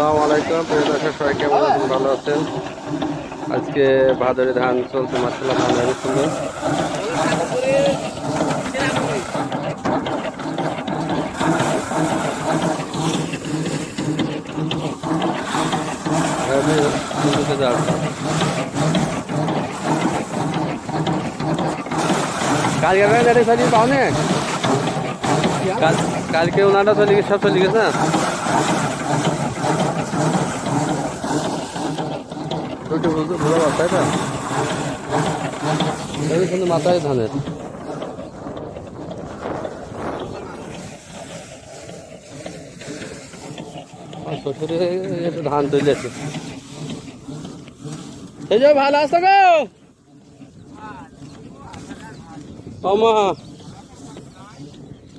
আসসালামু আলাইকুম প্রিয় দর্শক, সবাই কেমন আছেন? ভালো আছেন? আজকে ভাদরে ধান চলছে, মাশাআল্লাহ ধান অনেক সুন্দর। কালকে পাওনে কালকে ওনাটা চলে গেছে, সব চলে গেছে না, দুটো ভুলো তাই না? সুন্দর মাথায় ধানের শ্বশুরে একটু ধান তুলেছে। এই যে ভালো আসতো গো আমা,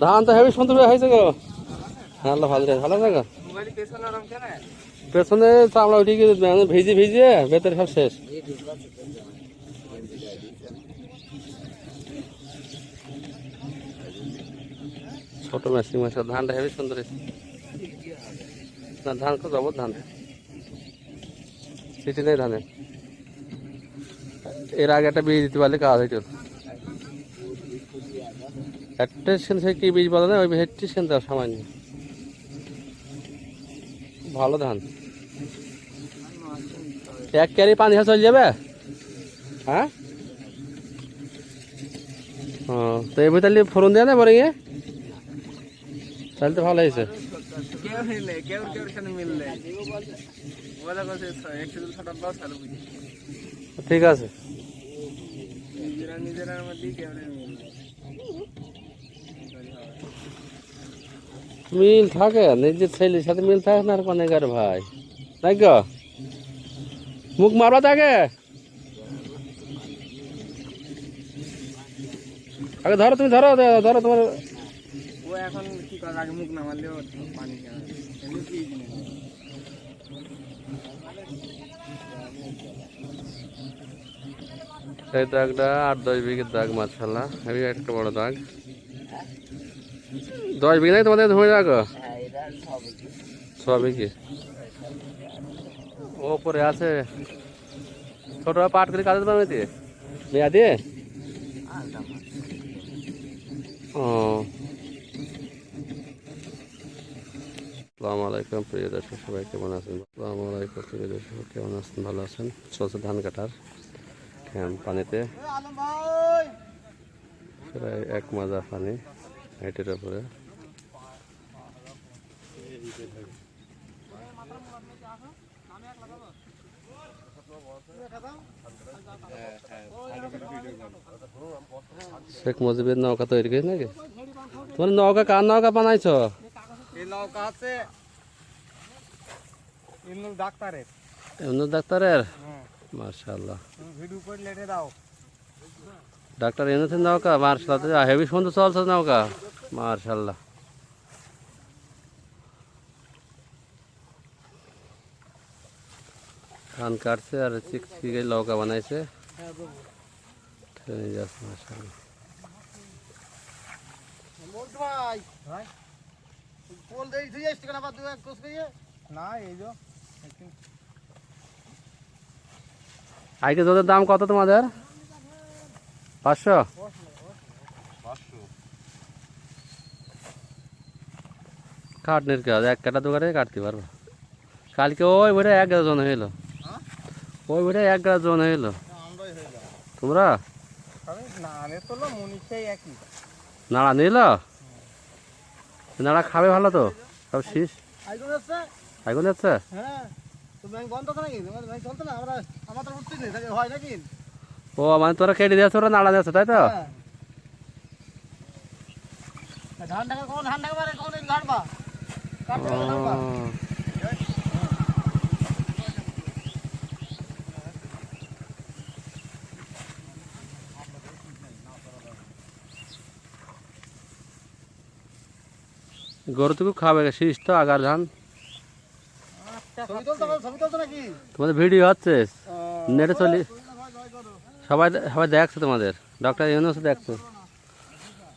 ধান তো হেবি সুন্দর হয়েছে গো। হ্যাঁ ভালো ভালো আছে গো। পেছনে চামড়া উঠে গিয়ে ভিজে ভিজে ভেতরে সব শেষ। ছোট মেশিন মাসের ধানটা হেবি সুন্দর হয়েছে। না ধান খুব জবর ধান, সিটি নেই ধানে। এর আগে একটা বীজ দিতে পারলে কাজ হইতো। একটা সে কি বীজ বলে না, ওই হেডটি সেন দেওয়া সামান্য ভালো ধান। এক ক্যারি পানি চলে যাবে। হ্যাঁ ও, তো এবার তাহলে ফোরন দেওয়া না বোরিংয়ে, তাহলে তো ভালো হয়েছে। ঠিক আছে, মিল থাকে নিজের ছেলের সাথে মিল থাকে না আর কনেকার ভাই, তাই গো মুখ মারবা থাকে। আগে ধরো, তুমি ধরো ধরো তোমার। ও এখন কি করে, আগে মুখ না মারলেও পানি এই দাগটা 8-10 বিঘের দাগ, মাশাআল্লাহ হেবি একটা বড় দাগ। 10 বিঘে নাই তোমাদের ধরে রাখো, 6 বিঘে ওপরে আছে। ছোট পাট করে কাজে পারবে দিয়ে মেয়া দিয়ে। ও আসসালামু আলাইকুম প্রিয় দর্শক, সবাই কেমন আছেন? আসসালামু আলাইকুম প্রিয় দর্শক, কেমন আছেন? ভালো আছেন? চলছে ধান কাটার পানিতে, প্রায় 1 মাজা পানি হাইটের উপরে। শেখ মুজিবের নৌকা তৈরি করিস নাকি? তোমার নৌকা কার নৌকা বানাইছ? ডাক্তারের মাশাআল্লাহ, ডাক্তার এনেছেন নৌকা, মাশাআল্লাহ হেভি সুন্দর চলছে নৌকা, মাশাআল্লাহ। ধান কাটছে আর চিকচিকে নৌকা বানাইছে, মাশাআল্লাহ। আজকে দুধের দাম কত তোমাদের? 500। কাটনের কাজ 1 কাটা 2 কাটা কাটতে পারবো। কালকে ওই বইটা 11 জন হইলো, ওই বইটা 11 জন হইলো। তোমরা নাড়া নিল, নাড়া খাবে ভালো তো, সব শীষ আগুন যাচ্ছে। ও মানে তোরা কেটে দিয়েছ, ওরা নাড়া দিয়েছে তাই তো। গরু তো খুব খাবে, শীষ তো আগার ধান। তোমাদের ভিডিও হচ্ছে নেটে চলি, সবাই সবাই দেখছে তোমাদের, ডক্টর ইউনূস দেখছে।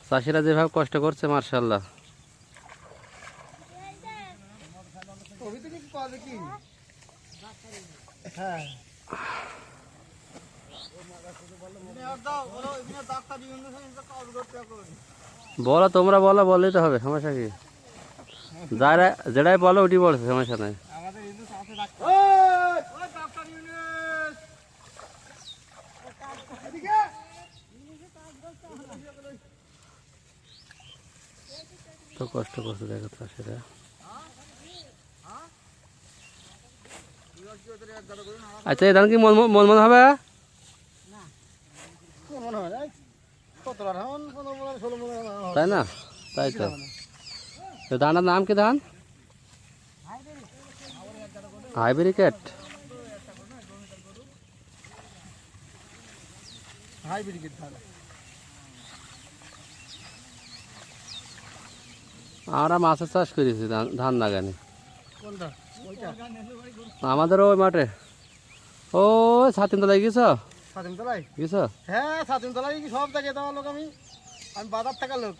চাষিরা যেভাবে কষ্ট করছে মাশাআল্লাহ। হ্যাঁ বলো তোমরা বলো, বললেই তো হবে, সমস্যা কি? যারা যেটাই বলো ওটি বলছে, সমস্যা নাই। তো কষ্ট করছে দেখো চাষিরা। আচ্ছা এই ধান কি মন মন হবে? তাই না? তাই তো। ধানের নাম কি ধান? হাইব্রিকেট। আমরা মাছের চাষ করেছি ধান লাগানি। আমাদের ওই মাঠে, ও ছাতিমতলায় গেছ? ছাতিমতলায় গেছ? হ্যাঁ ছাতিমতলায় কি সব জায়গায় দেওয়া লোক, আমি বাজার থাকার লোক।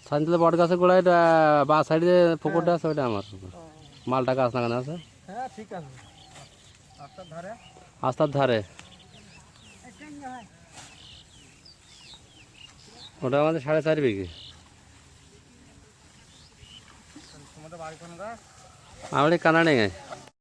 ছাতিমতলা বট গাছের গোড়ায় বা সাইডে পুকুরটা আছে, ওইটা আমার মালটা গাছ লাগানো আছে। হ্যাঁ ঠিক আছে, রাস্তার ধারে। রাস্তার ধারে ওটা আমাদের 4.5 বিঘে। তোমাদের বাড়ি কোন গাছ? আমার কানাডে